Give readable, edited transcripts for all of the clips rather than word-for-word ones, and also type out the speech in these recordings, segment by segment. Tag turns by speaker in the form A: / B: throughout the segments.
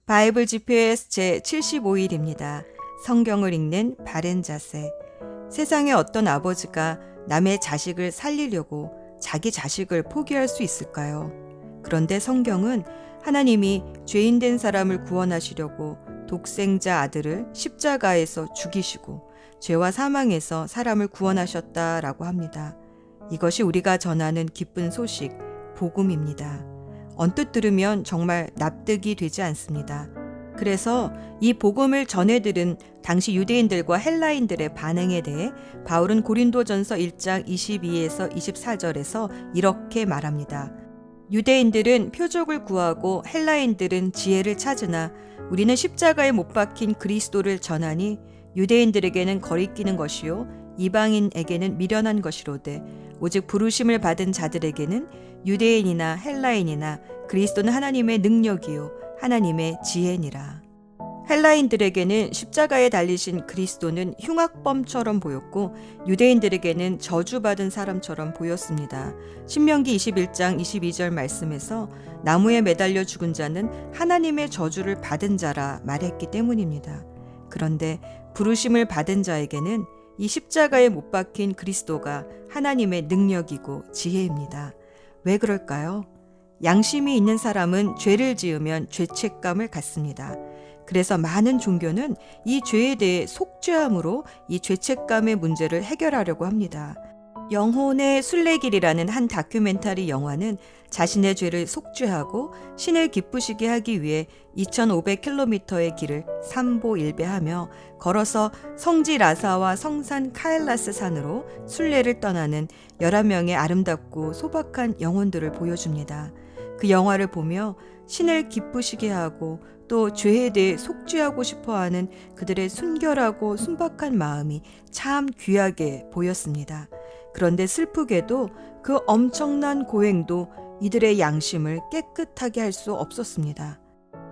A: 바이블 GPS 제75일입니다. 성경을 읽는 바른 자세. 세상에 어떤 아버지가 남의 자식을 살리려고 자기 자식을 포기할 수 있을까요? 그런데 성경은 하나님이 죄인된 사람을 구원하시려고 독생자 아들을 십자가에서 죽이시고 죄와 사망에서 사람을 구원하셨다라고 합니다. 이것이 우리가 전하는 기쁜 소식, 복음입니다. 언뜻 들으면 정말 납득이 되지 않습니다. 그래서 이 복음을 전해들은 당시 유대인들과 헬라인들의 반응에 대해 바울은 고린도전서 1장 22에서 24절에서 이렇게 말합니다. 유대인들은 표적을 구하고 헬라인들은 지혜를 찾으나 우리는 십자가에 못 박힌 그리스도를 전하니 유대인들에게는 거리끼는 것이요 이방인에게는 미련한 것이로되 오직 부르심을 받은 자들에게는 유대인이나 헬라인이나 그리스도는 하나님의 능력이요 하나님의 지혜니라. 헬라인들에게는 십자가에 달리신 그리스도는 흉악범처럼 보였고 유대인들에게는 저주받은 사람처럼 보였습니다. 신명기 21장 22절 말씀에서 나무에 매달려 죽은 자는 하나님의 저주를 받은 자라 말했기 때문입니다. 그런데 부르심을 받은 자에게는 이 십자가에 못 박힌 그리스도가 하나님의 능력이고 지혜입니다. 왜 그럴까요? 양심이 있는 사람은 죄를 지으면 죄책감을 갖습니다. 그래서 많은 종교는 이 죄에 대해 속죄함으로 이 죄책감의 문제를 해결하려고 합니다. 영혼의 순례길이라는 한 다큐멘터리 영화는 자신의 죄를 속죄하고 신을 기쁘시게 하기 위해 2500km의 길을 삼보일배하며 걸어서 성지 라사와 성산 카엘라스 산으로 순례를 떠나는 11명의 아름답고 소박한 영혼들을 보여줍니다. 그 영화를 보며 신을 기쁘시게 하고 또 죄에 대해 속죄하고 싶어하는 그들의 순결하고 순박한 마음이 참 귀하게 보였습니다. 그런데 슬프게도 그 엄청난 고행도 이들의 양심을 깨끗하게 할 수 없었습니다.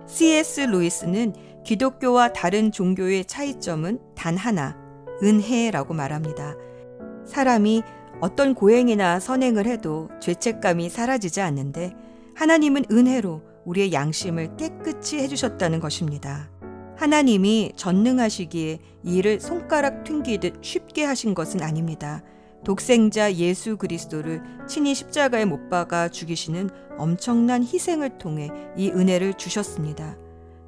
A: C.S. 루이스는 기독교와 다른 종교의 차이점은 단 하나, 은혜라고 말합니다. 사람이 어떤 고행이나 선행을 해도 죄책감이 사라지지 않는데 하나님은 은혜로 우리의 양심을 깨끗이 해주셨다는 것입니다. 하나님이 전능하시기에 이 일을 손가락 튕기듯 쉽게 하신 것은 아닙니다. 독생자 예수 그리스도를 친히 십자가에 못 박아 죽이시는 엄청난 희생을 통해 이 은혜를 주셨습니다.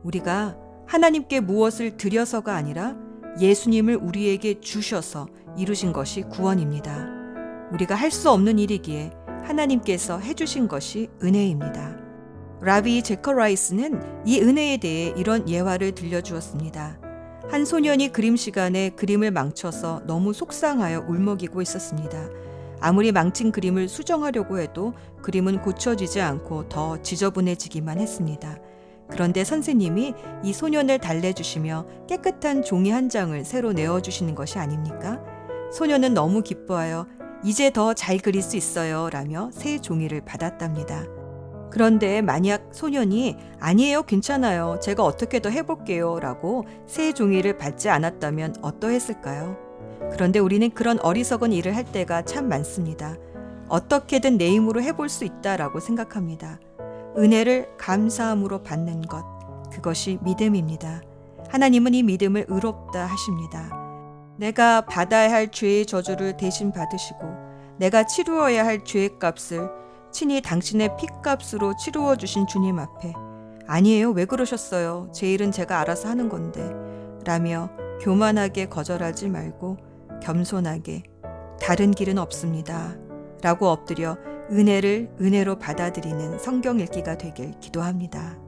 A: 우리가 하나님께 무엇을 드려서가 아니라 예수님을 우리에게 주셔서 이루신 것이 구원입니다. 우리가 할 수 없는 일이기에 하나님께서 해주신 것이 은혜입니다. 라비 제커라이스는 이 은혜에 대해 이런 예화를 들려주었습니다. 한 소년이 그림 시간에 그림을 망쳐서 너무 속상하여 울먹이고 있었습니다. 아무리 망친 그림을 수정하려고 해도 그림은 고쳐지지 않고 더 지저분해지기만 했습니다. 그런데 선생님이 이 소년을 달래주시며 깨끗한 종이 한 장을 새로 내어주시는 것이 아닙니까? 소년은 너무 기뻐하여 이제 더 잘 그릴 수 있어요 라며 새 종이를 받았답니다. 그런데 만약 소년이 아니에요, 괜찮아요, 제가 어떻게 더 해볼게요 라고 새 종이를 받지 않았다면 어떠했을까요? 그런데 우리는 그런 어리석은 일을 할 때가 참 많습니다. 어떻게든 내 힘으로 해볼 수 있다라고 생각합니다. 은혜를 감사함으로 받는 것, 그것이 믿음입니다. 하나님은 이 믿음을 의롭다 하십니다. 내가 받아야 할 죄의 저주를 대신 받으시고 내가 치루어야 할 죄의 값을 친히 당신의 피값으로 치루어 주신 주님 앞에 아니에요, 왜 그러셨어요, 제 일은 제가 알아서 하는 건데 라며 교만하게 거절하지 말고 겸손하게 다른 길은 없습니다 라고 엎드려 은혜를 은혜로 받아들이는 성경 읽기가 되길 기도합니다.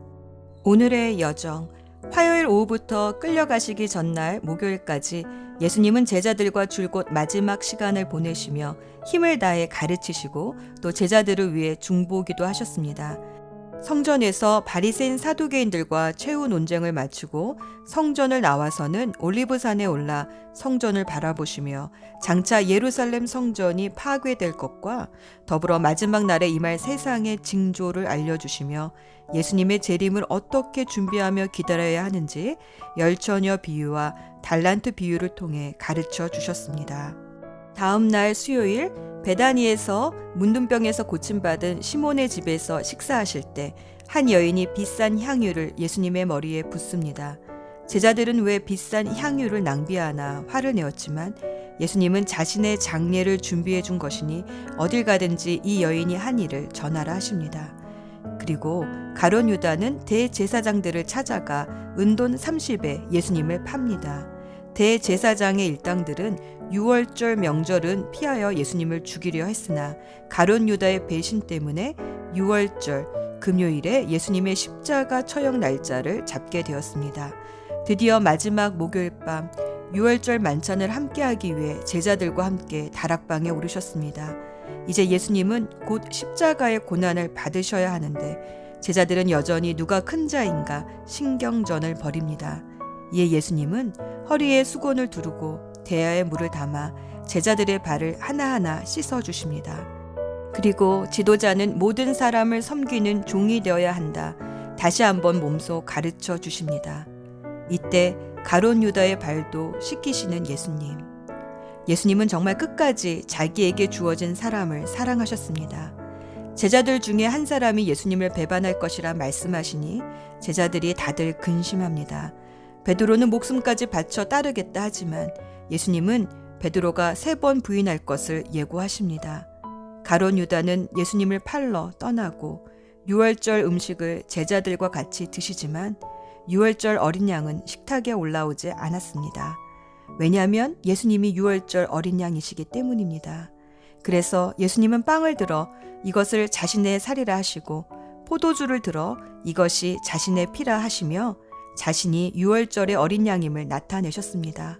A: 오늘의 여정, 화요일 오후부터 끌려가시기 전날 목요일까지 예수님은 제자들과 줄곧 마지막 시간을 보내시며 힘을 다해 가르치시고 또 제자들을 위해 중보기도 하셨습니다. 성전에서 바리새인 사두개인들과 최후 논쟁을 마치고 성전을 나와서는 올리브산에 올라 성전을 바라보시며 장차 예루살렘 성전이 파괴될 것과 더불어 마지막 날에 임할 세상의 징조를 알려주시며 예수님의 재림을 어떻게 준비하며 기다려야 하는지 열처녀 비유와 달란트 비유를 통해 가르쳐 주셨습니다. 다음 날 수요일 베다니에서 문둥병에서 고침받은 시몬의 집에서 식사하실 때 한 여인이 비싼 향유를 예수님의 머리에 붓습니다. 제자들은 왜 비싼 향유를 낭비하나 화를 내었지만 예수님은 자신의 장례를 준비해 준 것이니 어딜 가든지 이 여인이 한 일을 전하라 하십니다. 그리고 가룟 유다는 대제사장들을 찾아가 은돈 30에 예수님을 팝니다. 대제사장의 일당들은 6월절 명절은 피하여 예수님을 죽이려 했으나 가룟 유다의 배신 때문에 6월절 금요일에 예수님의 십자가 처형 날짜를 잡게 되었습니다. 드디어 마지막 목요일 밤 6월절 만찬을 함께하기 위해 제자들과 함께 다락방에 오르셨습니다. 이제 예수님은 곧 십자가의 고난을 받으셔야 하는데 제자들은 여전히 누가 큰 자인가 신경전을 벌입니다. 이에 예수님은 허리에 수건을 두르고 대야에 물을 담아 제자들의 발을 하나하나 씻어주십니다. 그리고 지도자는 모든 사람을 섬기는 종이 되어야 한다. 다시 한번 몸소 가르쳐 주십니다. 이때 가룟 유다의 발도 씻기시는 예수님. 예수님은 정말 끝까지 자기에게 주어진 사람을 사랑하셨습니다. 제자들 중에 한 사람이 예수님을 배반할 것이라 말씀하시니 제자들이 다들 근심합니다. 베드로는 목숨까지 바쳐 따르겠다 하지만 예수님은 베드로가 3번 부인할 것을 예고하십니다. 가룟 유다는 예수님을 팔러 떠나고 6월절 음식을 제자들과 같이 드시지만 6월절 어린 양은 식탁에 올라오지 않았습니다. 왜냐하면 예수님이 6월절 어린 양이시기 때문입니다. 그래서 예수님은 빵을 들어 이것을 자신의 살이라 하시고 포도주를 들어 이것이 자신의 피라 하시며 자신이 6월절의 어린 양임을 나타내셨습니다.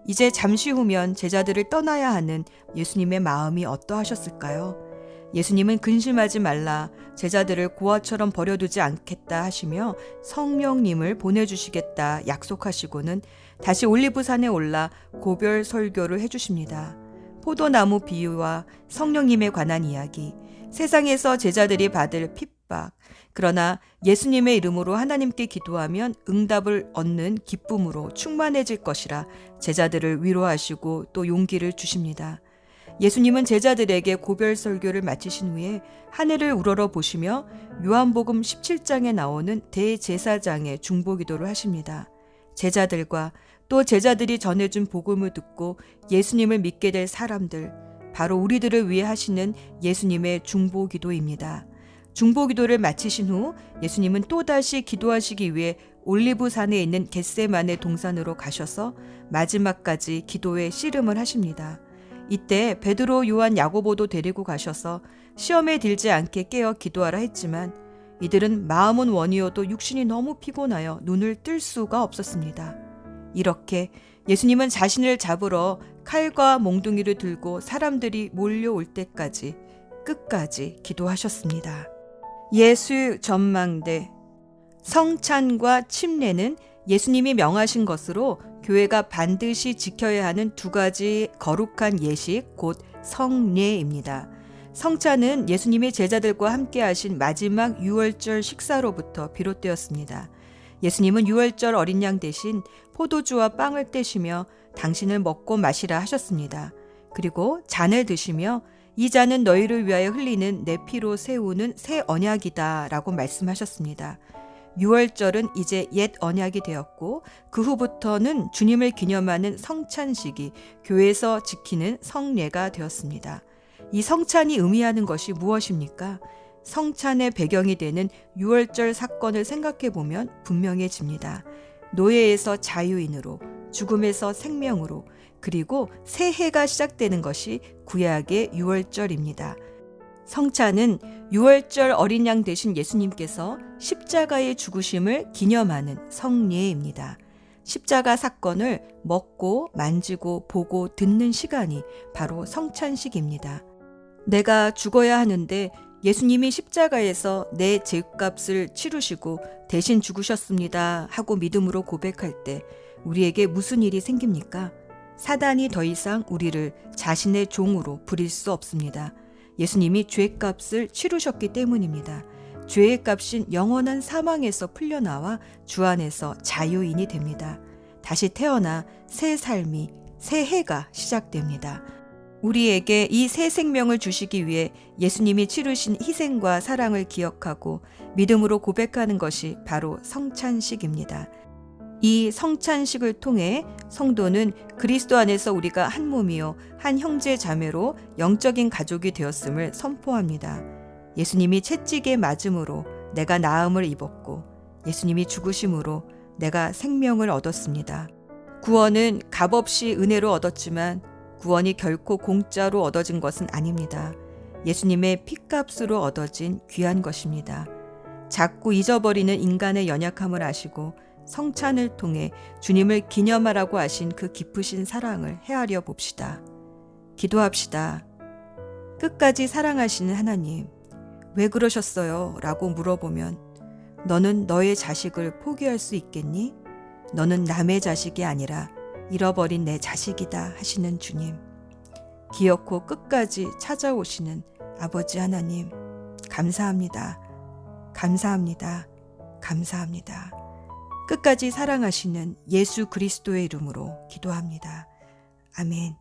A: 이제 잠시 후면 제자들을 떠나야 하는 예수님의 마음이 어떠하셨을까요? 예수님은 근심하지 말라, 제자들을 고아처럼 버려두지 않겠다 하시며 성령님을 보내주시겠다 약속하시고는 다시 올리브산에 올라 고별 설교를 해주십니다. 포도나무 비유와 성령님에 관한 이야기, 세상에서 제자들이 받을 핍박, 그러나 예수님의 이름으로 하나님께 기도하면 응답을 얻는 기쁨으로 충만해질 것이라 제자들을 위로하시고 또 용기를 주십니다. 예수님은 제자들에게 고별 설교를 마치신 후에 하늘을 우러러 보시며 요한복음 17장에 나오는 대제사장의 중보기도를 하십니다. 제자들과 또 제자들이 전해준 복음을 듣고 예수님을 믿게 될 사람들, 바로 우리들을 위해 하시는 예수님의 중보기도입니다. 중보기도를 마치신 후 예수님은 또다시 기도하시기 위해 올리브산에 있는 겟세마네 동산으로 가셔서 마지막까지 기도에 씨름을 하십니다. 이때 베드로, 요한, 야고보도 데리고 가셔서 시험에 들지 않게 깨어 기도하라 했지만 이들은 마음은 원이어도 육신이 너무 피곤하여 눈을 뜰 수가 없었습니다. 이렇게 예수님은 자신을 잡으러 칼과 몽둥이를 들고 사람들이 몰려올 때까지 끝까지 기도하셨습니다. 예수 전망대. 성찬과 침례는 예수님이 명하신 것으로 교회가 반드시 지켜야 하는 2가지 거룩한 예식, 곧 성례입니다. 성찬은 예수님이 제자들과 함께 하신 마지막 6월절 식사로부터 비롯되었습니다. 예수님은 6월절 어린 양 대신 포도주와 빵을 떼시며 당신을 먹고 마시라 하셨습니다. 그리고 잔을 드시며 이 잔은 너희를 위하여 흘리는 내 피로 세우는 새 언약이다 라고 말씀하셨습니다. 6월절은 이제 옛 언약이 되었고 그 후부터는 주님을 기념하는 성찬식이 교회에서 지키는 성례가 되었습니다. 이 성찬이 의미하는 것이 무엇입니까? 성찬의 배경이 되는 6월절 사건을 생각해 보면 분명해집니다. 노예에서 자유인으로, 죽음에서 생명으로, 그리고 새해가 시작되는 것이 구약의 6월절입니다. 성찬은 6월절 어린 양 되신 예수님께서 십자가의 죽으심을 기념하는 성례입니다. 십자가 사건을 먹고 만지고 보고 듣는 시간이 바로 성찬식입니다. 내가 죽어야 하는데 예수님이 십자가에서 내 죄값을 치르시고 대신 죽으셨습니다 하고 믿음으로 고백할 때 우리에게 무슨 일이 생깁니까? 사단이 더 이상 우리를 자신의 종으로 부릴 수 없습니다. 예수님이 죄값을 치르셨기 때문입니다. 죄의 값인 영원한 사망에서 풀려나와 주 안에서 자유인이 됩니다. 다시 태어나 새 삶이, 새 해가 시작됩니다. 우리에게 이 새 생명을 주시기 위해 예수님이 치르신 희생과 사랑을 기억하고 믿음으로 고백하는 것이 바로 성찬식입니다. 이 성찬식을 통해 성도는 그리스도 안에서 우리가 한 몸이요 한 형제 자매로 영적인 가족이 되었음을 선포합니다. 예수님이 채찍에 맞음으로 내가 나음을 입었고 예수님이 죽으심으로 내가 생명을 얻었습니다. 구원은 값없이 은혜로 얻었지만 구원이 결코 공짜로 얻어진 것은 아닙니다. 예수님의 피값으로 얻어진 귀한 것입니다. 자꾸 잊어버리는 인간의 연약함을 아시고 성찬을 통해 주님을 기념하라고 하신 그 깊으신 사랑을 헤아려 봅시다. 기도합시다. 끝까지 사랑하시는 하나님, 왜 그러셨어요? 라고 물어보면 너는 너의 자식을 포기할 수 있겠니? 너는 남의 자식이 아니라 잃어버린 내 자식이다 하시는 주님. 기어코 끝까지 찾아오시는 아버지 하나님, 감사합니다. 감사합니다. 감사합니다. 끝까지 사랑하시는 예수 그리스도의 이름으로 기도합니다. 아멘.